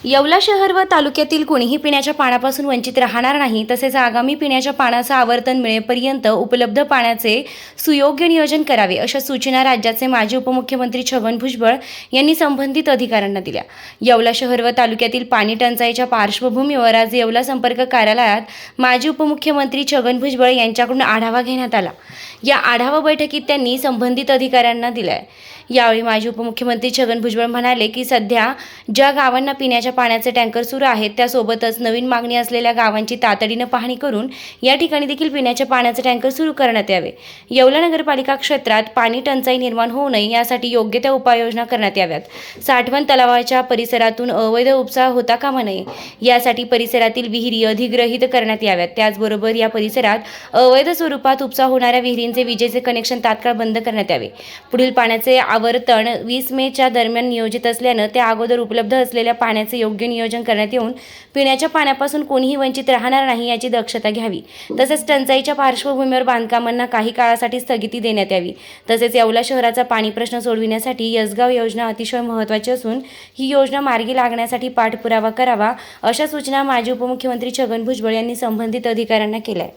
येवला शहर व तालुक्यातील कोणीही पिण्याच्या पाण्यापासून वंचित राहणार नाही, तसेच आगामी पिण्याच्या पाण्याचं आवर्तन मिळेपर्यंत उपलब्ध पाण्याचे सुयोग्य नियोजन करावे, अशा सूचना राज्याचे माजी उपमुख्यमंत्री छगन भुजबळ यांनी संबंधित अधिकाऱ्यांना दिल्या. येवला शहर व तालुक्यातील पाणी टंचाईच्या पार्श्वभूमीवर आज येवला संपर्क कार्यालयात माजी उपमुख्यमंत्री छगन भुजबळ यांच्याकडून आढावा घेण्यात आला. या आढावा बैठकीत त्यांनी संबंधित अधिकाऱ्यांना दिलाय. यावेळी माजी उपमुख्यमंत्री छगन भुजबळ म्हणाले की सध्या ज्या गावांना पिण्याच्या पाण्याचे टँकर सुरू आहेत, त्यासोबतच नवीन मागणी असलेल्या गावांची तातडीनं पाहणी करून या ठिकाणी देखील पिण्याच्या पाण्याचे टँकर सुरू करण्यात यावे. येवला नगरपालिका क्षेत्रात पाणी टंचाई निर्माण होऊ नये यासाठी योग्य त्या उपाययोजना करण्यात याव्यात. साठवण तलावाच्या परिसरातून अवैध उपसा होता कामा नये, यासाठी परिसरातील विहिरी अधिग्रहित करण्यात याव्यात. त्याचबरोबर या परिसरात अवैध स्वरूपात उपसा होणाऱ्या विहिरींचे विजेचे कनेक्शन तात्काळ बंद करण्यात यावे. पुढील पाण्याचे आवर्तन 20 मेच्या दरम्यान नियोजित असल्यानं त्या अगोदर उपलब्ध असलेल्या पाण्याचे योग्य नियोजन करण्यात येऊन पिण्याच्या पाण्यापासून कोणीही वंचित राहणार नाही याची दक्षता घ्यावी. तसेच टंचाईच्या पार्श्वभूमीवर बांधकामांना काही काळासाठी स्थगिती देण्यात यावी. तसेच येवला शहराचा पाणी प्रश्न सोडविण्यासाठी यसगाव योजना अतिशय महत्त्वाची असून ही योजना मार्गी लागण्यासाठी पाठपुरावा करावा, अशा सूचना माजी उपमुख्यमंत्री छगन भुजबळ यांनी संबंधित अधिकाऱ्यांना केल्या.